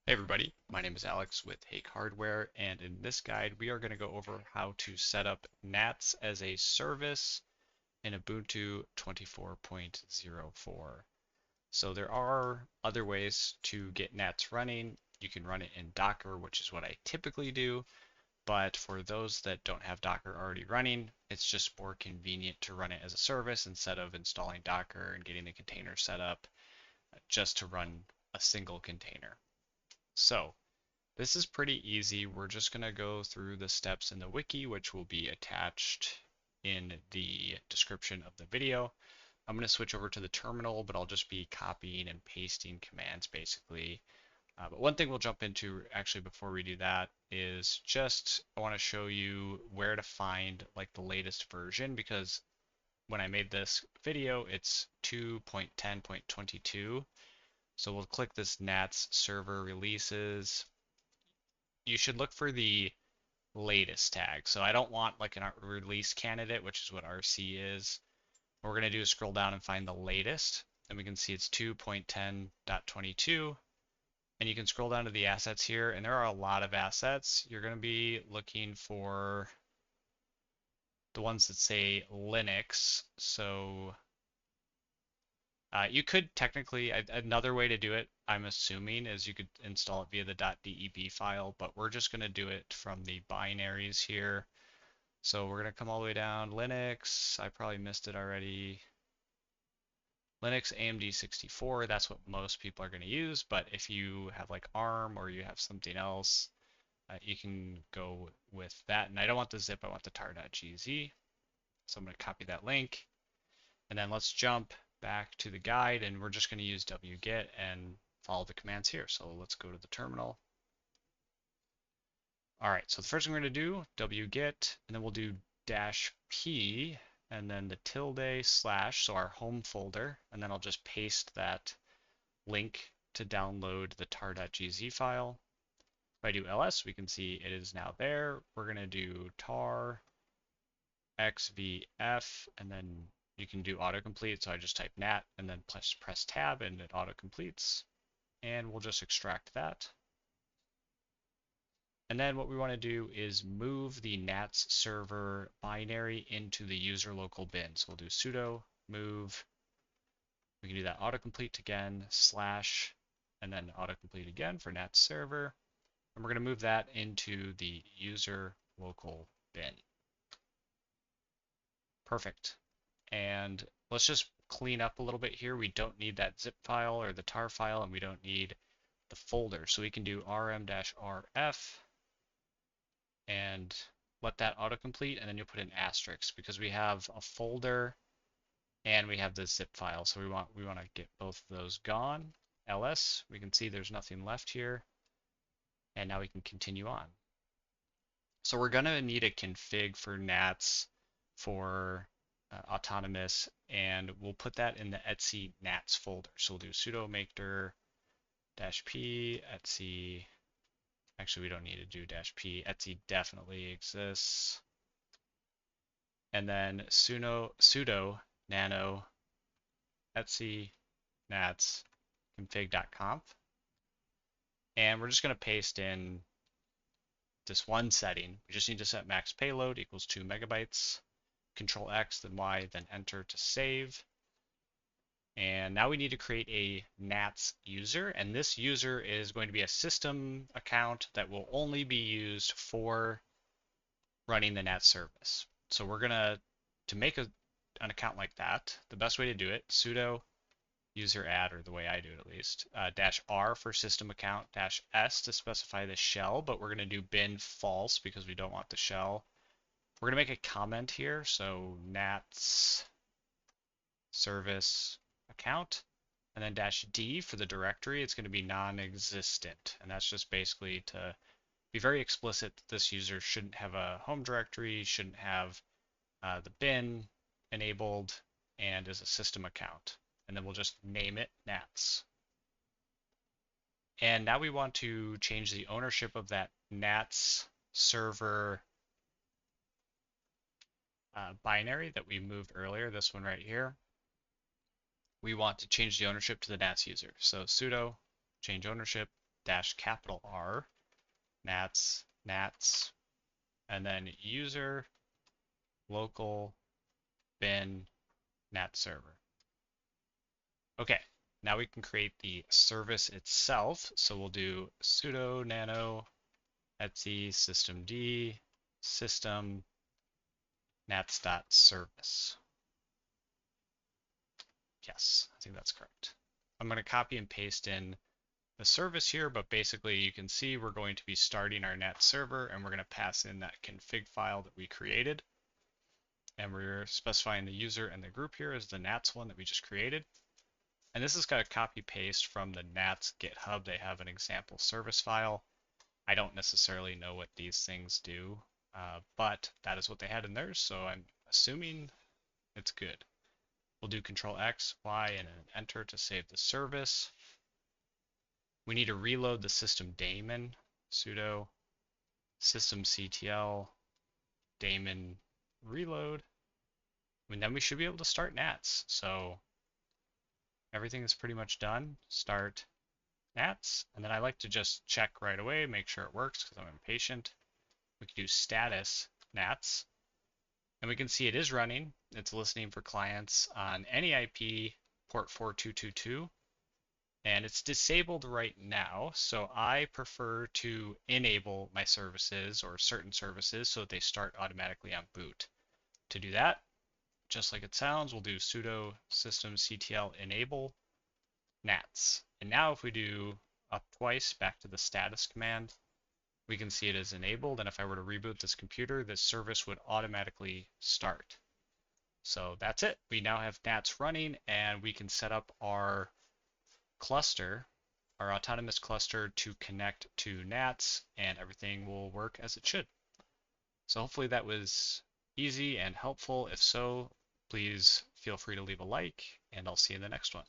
Hey everybody, my name is Alex with Hake Hardware, and in this guide we are going to go over how to set up NATS as a service in Ubuntu 24.04. So there are other ways to get NATS running. You can run it in Docker, which is what I typically do, but for those that don't have Docker already running, it's just more convenient to run it as a service instead of installing Docker and getting the container set up just to run a single container. So this is pretty easy. We're just going to go through the steps in the wiki, which will be attached in the description of the video. I'm going to switch over to the terminal, but I'll just be copying and pasting commands basically. But one thing we'll jump into actually before we do that is just I want to show you where to find like the latest version, because when I made this video, it's 2.10.22. So we'll click this NATS server releases. You should look for the latest tag. So I don't want like a release candidate, which is what RC is. What we're going to do is scroll down and find the latest. And we can see it's 2.10.22. And you can scroll down to the assets here, and there are a lot of assets. You're going to be looking for the ones that say Linux. So you could technically, another way to do it, I'm assuming, is you could install it via the .deb file, but we're just going to do it from the binaries here. So we're going to come all the way down. Linux, I probably missed it already. Linux AMD 64, that's what most people are going to use, but if you have like ARM or you have something else, you can go with that. And I don't want the zip, I want the tar.gz. So I'm going to copy that link. And then let's jump back to the guide, and we're just going to use wget and follow the commands here. So let's go to the terminal. All right, so the first thing we're going to do, wget, and then we'll do -p, and then the tilde slash, so our home folder, and then I'll just paste that link to download the tar.gz file. If I do ls, we can see it is now there. We're going to do tar xvf, and then you can do autocomplete. So I just type nat and then press tab and it autocompletes. And we'll just extract that. And then what we want to do is move the NATS server binary into the user local bin. So we'll do sudo move. We can do that autocomplete again, slash, and then autocomplete again for NATS server. And we're going to move that into the user local bin. Perfect. And let's just clean up a little bit here. We don't need that zip file or the tar file, and we don't need the folder. So we can do rm-rf and let that autocomplete, and then you'll put an asterisk because we have a folder and we have the zip file. So we want to get both of those gone. ls, we can see there's nothing left here. And now we can continue on. So we're going to need a config for NATS for Autonomys, and we'll put that in the etc nats folder. So we'll do sudo make-dir -p etc. Actually, we don't need to do -p. etc definitely exists. And then sudo nano etc nats config.conf. And we're just going to paste in this one setting. We just need to set max payload equals 2 megabytes. Control X, then Y, then enter to save. And now we need to create a NATS user, and this user is going to be a system account that will only be used for running the NATS service. So we're gonna, to make an account like that, the best way to do it, sudo user add, or the way I do it at least, -r for system account, -s to specify the shell, but we're gonna do bin false because we don't want the shell. We're going to make a comment here, so nats service account, and then -d for the directory. It's going to be non-existent, and that's just basically to be very explicit that this user shouldn't have a home directory, shouldn't have the bin enabled, and is a system account. And then we'll just name it nats. And now we want to change the ownership of that nats server binary that we moved earlier, this one right here. We want to change the ownership to the NATS user. So sudo change ownership, dash capital R, NATS, and then user local bin NAT server. Okay, now we can create the service itself. So we'll do sudo nano etc systemd system nats.service. Yes, I think that's correct. I'm going to copy and paste in the service here, but basically you can see we're going to be starting our NATS server and we're going to pass in that config file that we created. And we're specifying the user and the group here as the NATS one that we just created. And this is got a copy paste from the NATS GitHub. They have an example service file. I don't necessarily know what these things do, but that is what they had in theirs, so I'm assuming it's good. We'll do Control X, Y, and an Enter to save the service. We need to reload the system daemon, sudo systemctl daemon reload, and then we should be able to start NATS. So everything is pretty much done. Start NATS, and then I like to just check right away, make sure it works because I'm impatient. We can do status NATS, and we can see it is running. It's listening for clients on any IP port 4222, and it's disabled right now. So I prefer to enable my services or certain services so that they start automatically on boot. To do that, just like it sounds, we'll do sudo systemctl enable NATS. And now if we do up twice back to the status command, we can see it is enabled, and if I were to reboot this computer, this service would automatically start. So that's it. We now have NATS running, and we can set up our cluster, our autonomous cluster, to connect to NATS, and everything will work as it should. So hopefully that was easy and helpful. If so, please feel free to leave a like, and I'll see you in the next one.